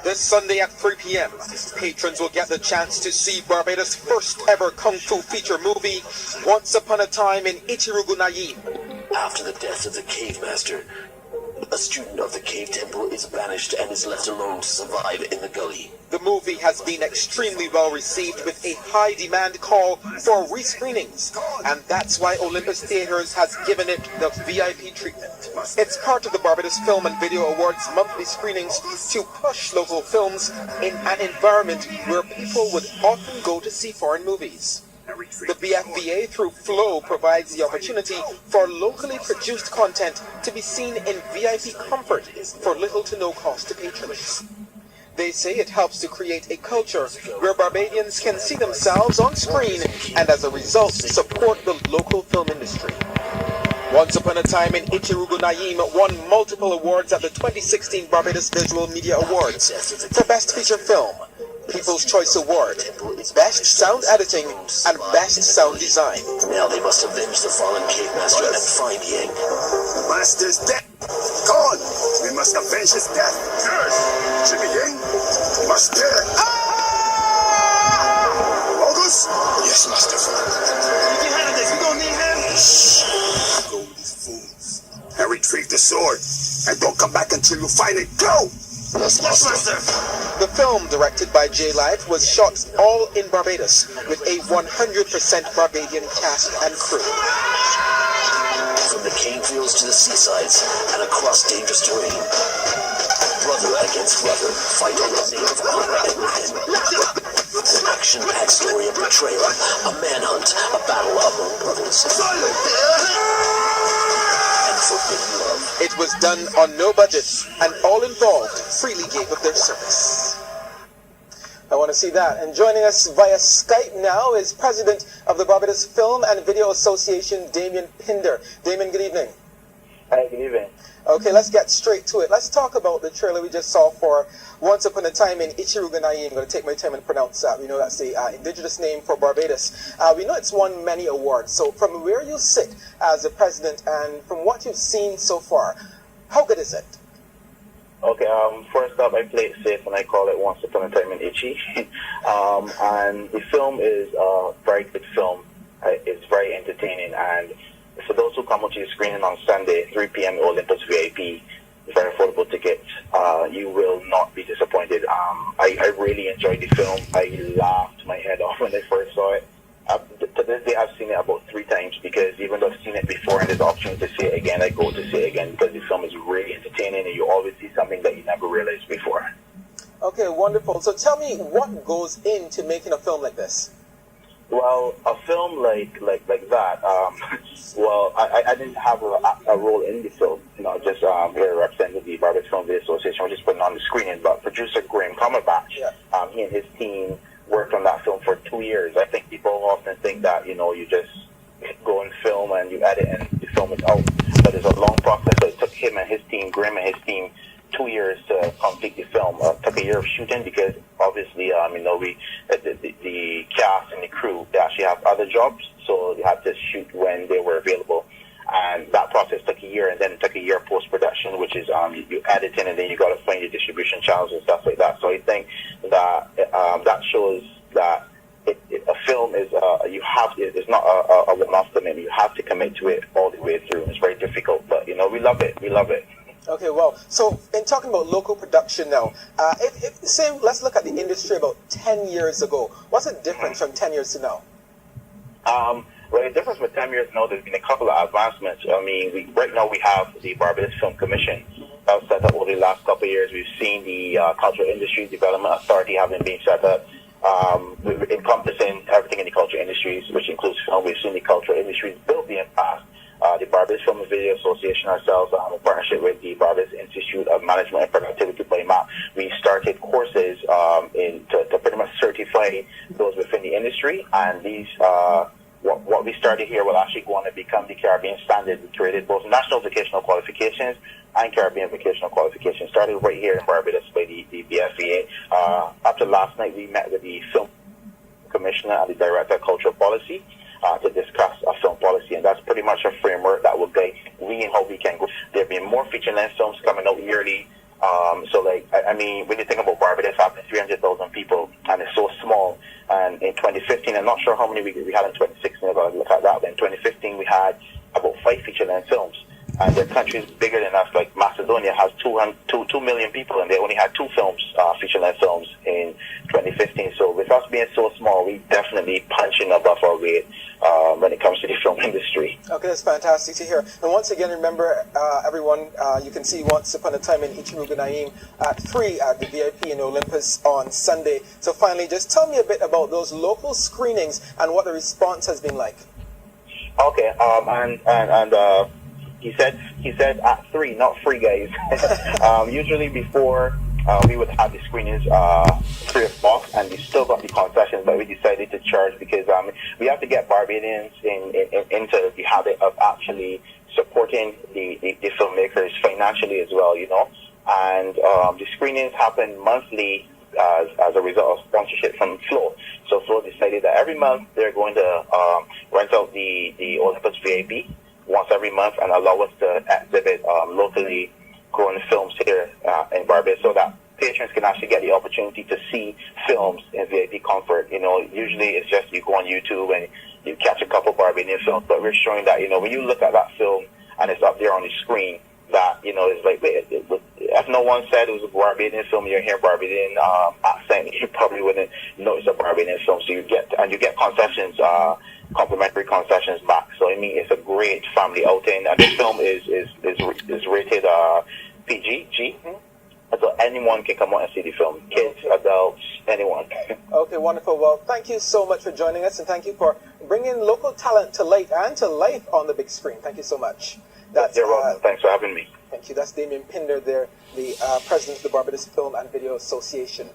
This Sunday at 3 p.m., patrons will get the chance to see Barbados' first ever Kung Fu feature movie, Once Upon a Time in Ichirouganaim. After the death of the cave master, a student of the cave temple is banished and is left alone to survive in the gully. The movie has been extremely well received with a high demand call for rescreenings, and that's why Olympus Theaters has given it the VIP treatment. It's part of the Barbados Film and Video Awards monthly screenings to push local films in an environment where people would often go to see foreign movies. The BFVA through Flow provides the opportunity for locally produced content to be seen in VIP comfort for little to no cost to patrons. They say it helps to create a culture where Barbadians can see themselves on screen and as a result support the local film industry. Once Upon a Time in Ichirouganaim won multiple awards at the 2016 Barbados Visual Media Awards for Best Feature Film, People's Choice Award, Best Sound Editing, and Best Sound Design. Now they must avenge the fallen cave master and find Yang. Master's death. Gone. We must avenge his death. Yes. Jimmy Yang must die. August? Yes, Master. You can handle this. We don't need him. Shh. Go with these fools. And retrieve the sword. And don't come back until you find it. Go! Yes, Master. The film, directed by J Live, was shot all in Barbados with a 100% Barbadian cast and crew. From the cane fields to the seasides and across dangerous terrain, brother against brother, fight on the name of honor and revenge. An action-packed story of betrayal, a manhunt, a battle among brothers, and forbidden love. It was done on no budget, and all involved freely gave of their service. I want to see that. And joining us via Skype now is President of the Barbados Film and Video Association, Damien Pinder. Damien, good evening. Hi, good evening. Okay, let's get straight to it. Let's talk about the trailer we just saw for Once Upon a Time in Ichirouganaim. I'm going to take my time and pronounce that. We know that's the indigenous name for Barbados. We know it's won many awards. So from where you sit as the president and from what you've seen so far, how good is it? Okay, first up, I play it safe and I call it Once Upon a Time in Ichi. And the film is a very good film. It's very entertaining, and for those who come to the screening on Sunday, 3 p.m. Olympus VIP, very affordable tickets. You will not be disappointed. I really enjoyed the film. I laughed my head off when I first saw it. To this day, I've seen it about 3 times because even though I've seen it before and there's the option to see it again, I go to see it again because the film is really entertaining and you always see something that you never realized before. Okay, wonderful. So tell me what goes into making a film like this? Well, a film like that, well, I didn't have a role in the film, just here representing the Barbados Film Video Association. We're just putting on the screening, but producer Graham Cumberbatch, he and his team worked on that film for 2 years. I think people often think that, you just go and film and you edit and the film is out, but it's a long process. So it took him and his team, Graham and his team, 2 years to complete the film. It took a year of shooting because obviously, the cast and the crew, they actually have other jobs, so they had to shoot when they were available. And that process took a year, and then it took a year post-production, which is you edit in and then you got to find your distribution channels and stuff like that. So I think that that shows that a film is it's not a one-off commitment. You have to commit to it all the way through. It's very difficult, but we love it. We love it. Okay, well, so in talking about local production now, let's look at the industry about 10 years ago. What's the difference from 10 years to now? Well, the difference with 10 years now, there's been a couple of advancements. I mean, right now we have the Barbados Film Commission that was set up over the last couple of years. We've seen the Cultural Industry Development Authority having been set up, encompassing everything in the cultural industries, which includes film. We've seen the cultural industries build being passed. The Barbados Film and Video Association ourselves, in partnership with the Barbados Institute of Management and Productivity by MAP, we started courses to pretty much certify those within the industry, and these what we started here will actually go on to become the Caribbean standard. We created both national vocational qualifications and Caribbean vocational qualifications, started right here in Barbados by the BFVA. After last night, we met with the Film Commissioner and the Director of Cultural Policy to discuss a film policy, and that's pretty much a framework that will guide we and how we can go. There have been more feature-length films coming out yearly, so like I mean, when you think about Barbados having 300,000 people and it's so small, and in 2015, I'm not sure how many we had in 2016, I've got to look at that, but in 2015 we had about 5 feature-length films. And there are countries bigger than us, like Macedonia has 2 million people, and they only had 2 films, feature-length films in 2015. So with us being so small, we definitely punching above our weight when it comes to the film industry. Okay, that's fantastic to hear. And once again, remember, everyone, you can see Once Upon a Time in Ichirouganaim at 3 at the VIP in Olympus on Sunday. So finally, just tell me a bit about those local screenings and what the response has been like. Okay, he said at 3, not free, guys. Usually before we would have the screenings free of cost, and we still got the concessions, but we decided to charge because we have to get Barbadians into the habit of actually supporting the filmmakers financially as well, you know. And the screenings happen monthly as a result of sponsorship from Flow. So Flow decided that every month they're going to rent out the Olympus VIP once every month and allow us to exhibit locally grown films here in Barbados, so that patrons can actually get the opportunity to see films in VIP comfort. You know, usually it's just you go on YouTube and you catch a couple Barbadian films, but we're showing that, you know, when you look at that film and it's up there on the screen, that, you know, it's like, if no one said it was a Barbadian film, you hear Barbadian accent, you probably wouldn't know it's a Barbadian film. So you get concessions, complimentary concessions back. So I mean, it's a great family outing, and this film is rated PG. So anyone can come out and see the film. Kids, adults, anyone. Okay, wonderful. Well, thank you so much for joining us, and thank you for bringing local talent to light and to life on the big screen. Thank you so much. You're welcome. Thanks for having me. Thank you. That's Damien Pinder there, the president of the Barbados Film and Video Association.